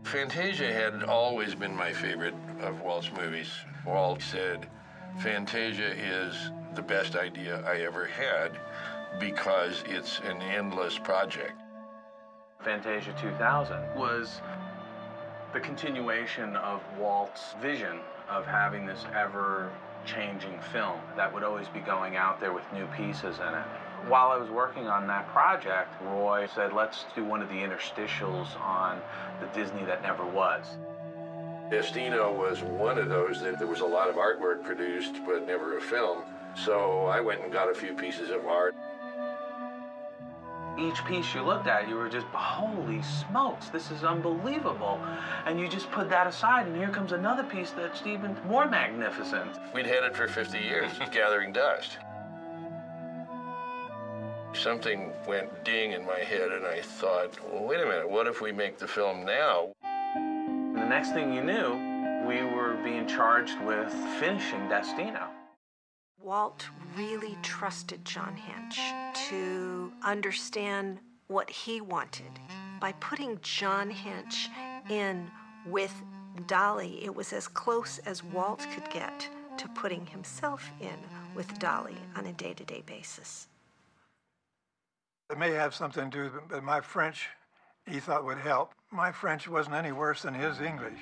Fantasia had always been my favorite of Walt's movies. Walt said, Fantasia is the best idea I ever had because it's an endless project. Fantasia 2000 was the continuation of Walt's vision of having this ever-changing film that would always be going out there with new pieces in it. While I was working on that project, Roy said, let's do one of the interstitials on the Disney that never was. Destino was one of those that there was a lot of artwork produced, but never a film. So I went and got a few pieces of art. Each piece you looked at, you were just, holy smokes, this is unbelievable. And you just put that aside, and here comes another piece that's even more magnificent. We'd had it for 50 years, gathering dust. Something went ding in my head, and I thought, well, wait a minute, what if we make the film now? The next thing you knew, we were being charged with finishing Destino. Walt really trusted John Hench to understand what he wanted. By putting John Hench in with Dolly, it was as close as Walt could get to putting himself in with Dolly on a day-to-day basis. It may have something to do, but my French, he thought would help. My French wasn't any worse than his English.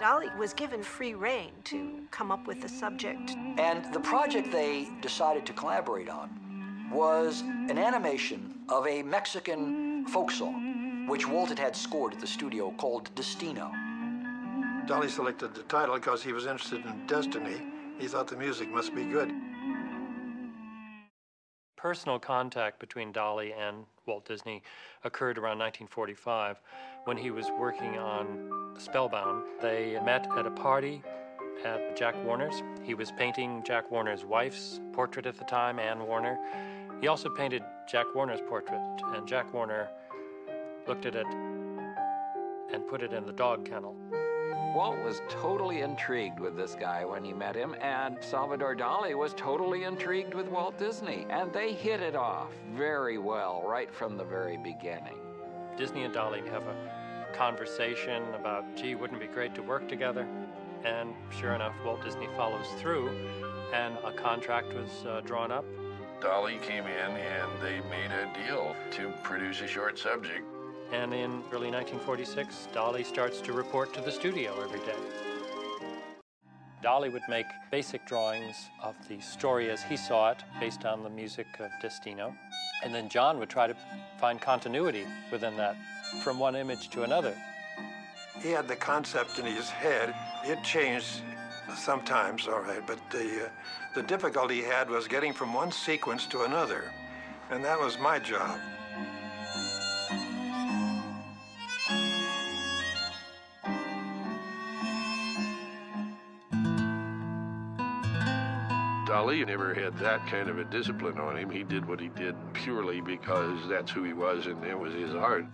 Dolly was given free rein to come up with the subject. And the project they decided to collaborate on was an animation of a Mexican folk song, which Walt had scored at the studio called Destino. Dolly selected the title because he was interested in destiny. He thought the music must be good. Personal contact between Dolly and Walt Disney occurred around 1945 when he was working on Spellbound. They met at a party at Jack Warner's. He was painting Jack Warner's wife's portrait at the time, Anne Warner. He also painted Jack Warner's portrait, and Jack Warner looked at it and put it in the dog kennel. Walt was totally intrigued with this guy when he met him, and Salvador Dali was totally intrigued with Walt Disney, and they hit it off very well right from the very beginning. Disney and Dali have a conversation about, gee, wouldn't it be great to work together? And sure enough, Walt Disney follows through, and a contract was drawn up. Dolly came in and they made a deal to produce a short subject. And in early 1946, Dolly starts to report to the studio every day. Dolly would make basic drawings of the story as he saw it, based on the music of Destino. And then John would try to find continuity within that, from one image to another. He had the concept in his head. It changed sometimes, all right, but the difficulty he had was getting from one sequence to another, and that was my job. Dolly never had that kind of a discipline on him. He did what he did purely because that's who he was and it was his art.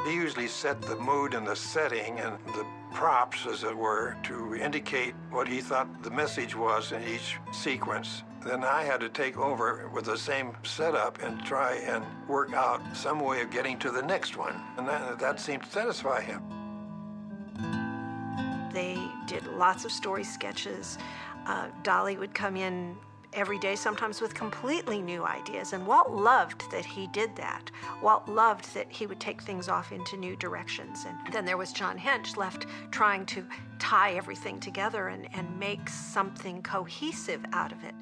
He usually set the mood and the setting and the props, as it were, to indicate what he thought the message was in each sequence. Then I had to take over with the same setup and try and work out some way of getting to the next one. And that seemed to satisfy him. They did lots of story sketches. Dolly would come in every day, sometimes with completely new ideas, and Walt loved that he did that. Walt loved that he would take things off into new directions. And then there was John Hench left trying to tie everything together and make something cohesive out of it.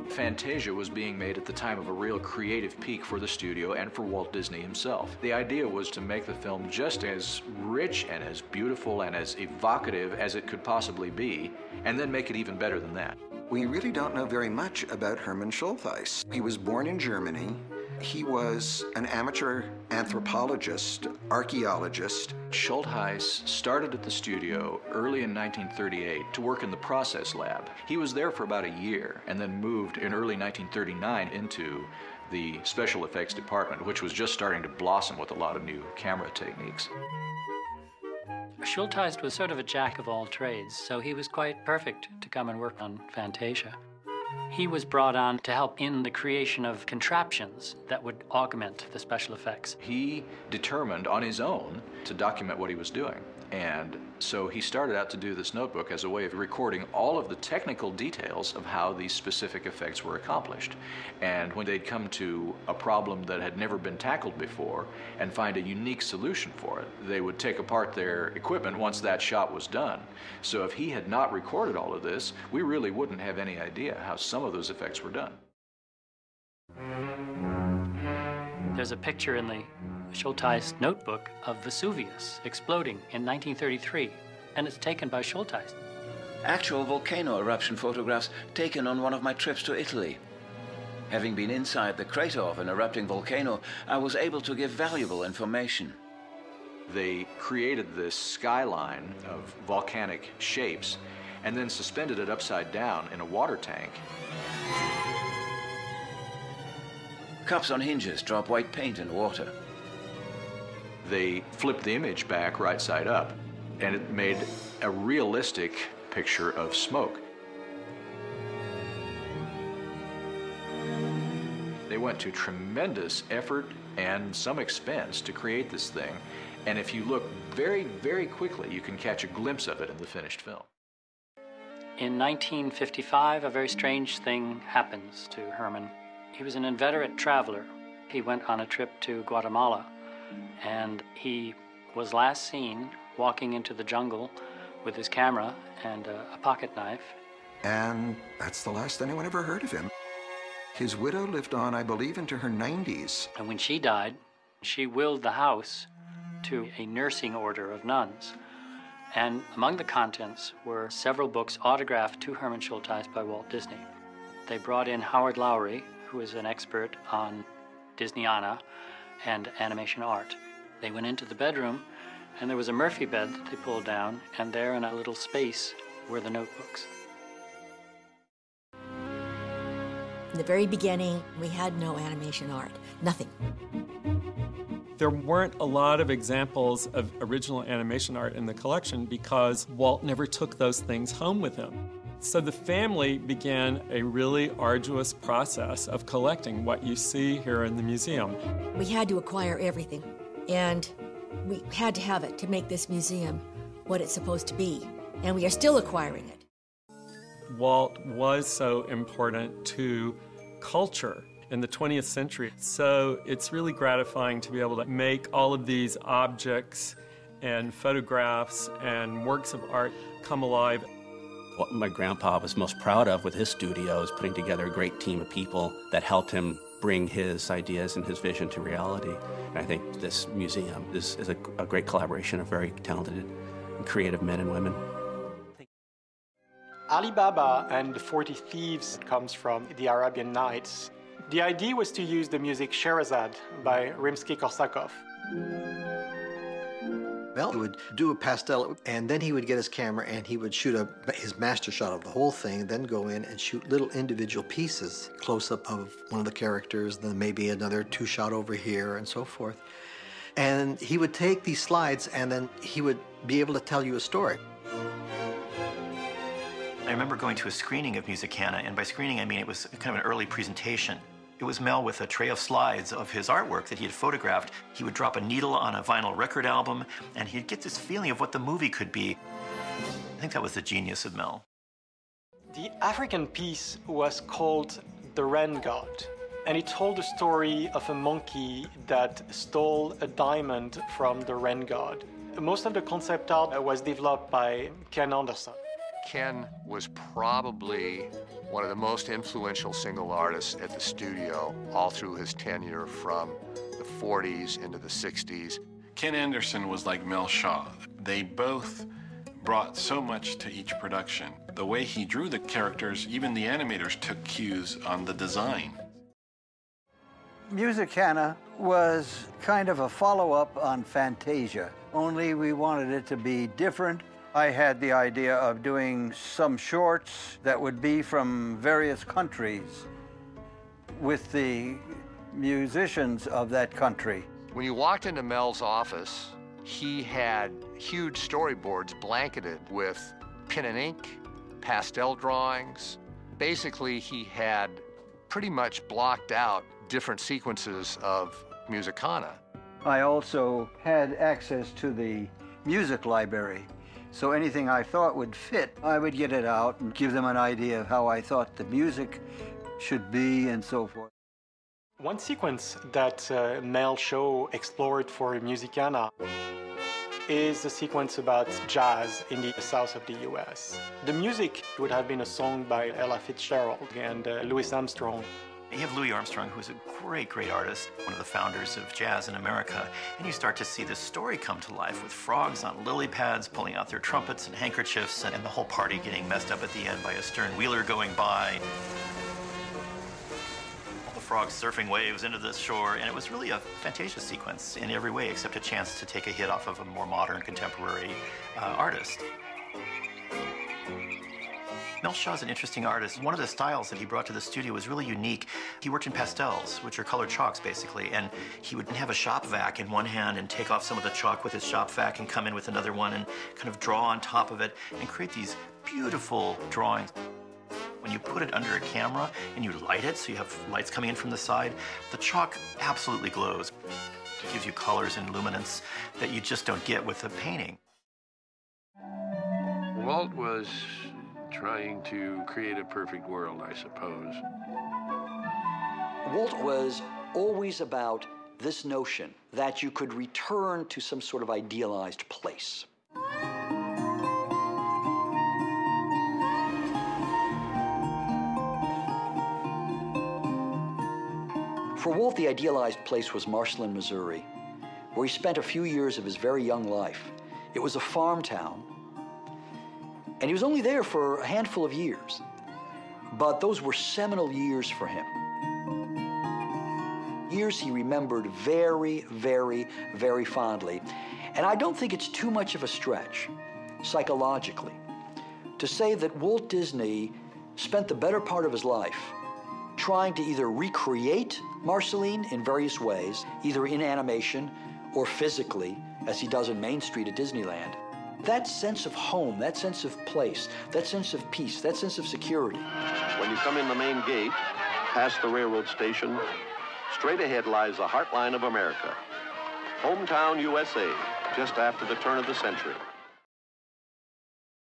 Fantasia was being made at the time of a real creative peak for the studio and for Walt Disney himself. The idea was to make the film just as rich and as beautiful and as evocative as it could possibly be, and then make it even better than that. We really don't know very much about Hermann Schultheis. He was born in Germany. He was an amateur anthropologist, archaeologist. Schultheis started at the studio early in 1938 to work in the process lab. He was there for about a year and then moved in early 1939 into the special effects department, which was just starting to blossom with a lot of new camera techniques. Schultheis was sort of a jack of all trades, so he was quite perfect to come and work on Fantasia. He was brought on to help in the creation of contraptions that would augment the special effects. He determined on his own to document what he was doing. And so he started out to do this notebook as a way of recording all of the technical details of how these specific effects were accomplished. And when they'd come to a problem that had never been tackled before and find a unique solution for it, they would take apart their equipment once that shot was done. So if he had not recorded all of this, we really wouldn't have any idea how some of those effects were done. There's a picture in the Schultheis notebook of Vesuvius exploding in 1933, and it's taken by Schultheis. Actual volcano eruption photographs taken on one of my trips to Italy. Having been inside the crater of an erupting volcano, I was able to give valuable information. They created this skyline of volcanic shapes and then suspended it upside down in a water tank. Cups on hinges drop white paint and water. They flipped the image back right side up, and it made a realistic picture of smoke. They went to tremendous effort and some expense to create this thing, and if you look very, very quickly, you can catch a glimpse of it in the finished film. In 1955, a very strange thing happens to Herman. He was an inveterate traveler. He went on a trip to Guatemala, and he was last seen walking into the jungle with his camera and a pocket knife. And that's the last anyone ever heard of him. His widow lived on, I believe, into her 90s. And when she died, she willed the house to a nursing order of nuns. And among the contents were several books autographed to Herman Schultheis by Walt Disney. They brought in Howard Lowry, who is an expert on Disneyana and animation art. They went into the bedroom, and there was a Murphy bed that they pulled down, and there in a little space were the notebooks. In the very beginning, we had no animation art, nothing. There weren't a lot of examples of original animation art in the collection because Walt never took those things home with him. So the family began a really arduous process of collecting what you see here in the museum. We had to acquire everything, and we had to have it to make this museum what it's supposed to be, and we are still acquiring it. Walt was so important to culture in the 20th century, so it's really gratifying to be able to make all of these objects and photographs and works of art come alive. What my grandpa was most proud of with his studio is putting together a great team of people that helped him bring his ideas and his vision to reality. And I think this museum is a great collaboration of very talented and creative men and women. Alibaba and the 40 Thieves comes from the Arabian Nights. The idea was to use the music Sherazade by Rimsky-Korsakov. Mel would do a pastel, and then he would get his camera and he would shoot his master shot of the whole thing, then go in and shoot little individual pieces, close-up of one of the characters, then maybe another two-shot over here, and so forth. And he would take these slides, and then he would be able to tell you a story. I remember going to a screening of Musicana, and by screening I mean it was kind of an early presentation. It was Mel with a tray of slides of his artwork that he had photographed. He would drop a needle on a vinyl record album, and he'd get this feeling of what the movie could be. I think that was the genius of Mel. The African piece was called The Wren God, and it told the story of a monkey that stole a diamond from the Wren God. Most of the concept art was developed by Ken Anderson. Ken was probably one of the most influential single artists at the studio all through his tenure from the 40s into the 60s. Ken Anderson was like Mel Shaw. They both brought so much to each production. The way he drew the characters, even the animators took cues on the design. Musicana was kind of a follow-up on Fantasia, only we wanted it to be different. I had the idea of doing some shorts that would be from various countries with the musicians of that country. When you walked into Mel's office, he had huge storyboards blanketed with pen and ink, pastel drawings, basically he had pretty much blocked out different sequences of musicana. I also had access to the music library, so anything I thought would fit, I would get it out and give them an idea of how I thought the music should be and so forth. One sequence that Mel Shaw explored for Musicana is the sequence about jazz in the south of the US. The music would have been a song by Ella Fitzgerald and Louis Armstrong. You have Louis Armstrong, who's a great, great artist, one of the founders of jazz in America, and you start to see this story come to life with frogs on lily pads pulling out their trumpets and handkerchiefs, and the whole party getting messed up at the end by a stern wheeler going by. All the frogs surfing waves into the shore, and it was really a Fantasia sequence in every way except a chance to take a hit off of a more modern, contemporary artist. Mel Shaw's an interesting artist. One of the styles that he brought to the studio was really unique. He worked in pastels, which are colored chalks, basically, and he would have a shop vac in one hand and take off some of the chalk with his shop vac and come in with another one and kind of draw on top of it and create these beautiful drawings. When you put it under a camera and you light it, so you have lights coming in from the side, the chalk absolutely glows. It gives you colors and luminance that you just don't get with a painting. Walt was trying to create a perfect world, I suppose. Walt was always about this notion that you could return to some sort of idealized place. For Walt, the idealized place was Marceline, Missouri, where he spent a few years of his very young life. It was a farm town, and he was only there for a handful of years. But those were seminal years for him. Years he remembered very, very, very fondly. And I don't think it's too much of a stretch, psychologically, to say that Walt Disney spent the better part of his life trying to either recreate Marceline in various ways, either in animation or physically, as he does in Main Street at Disneyland. That sense of home, that sense of place, that sense of peace, that sense of security. When you come in the main gate, past the railroad station, straight ahead lies the heartline of America. Hometown USA, just after the turn of the century.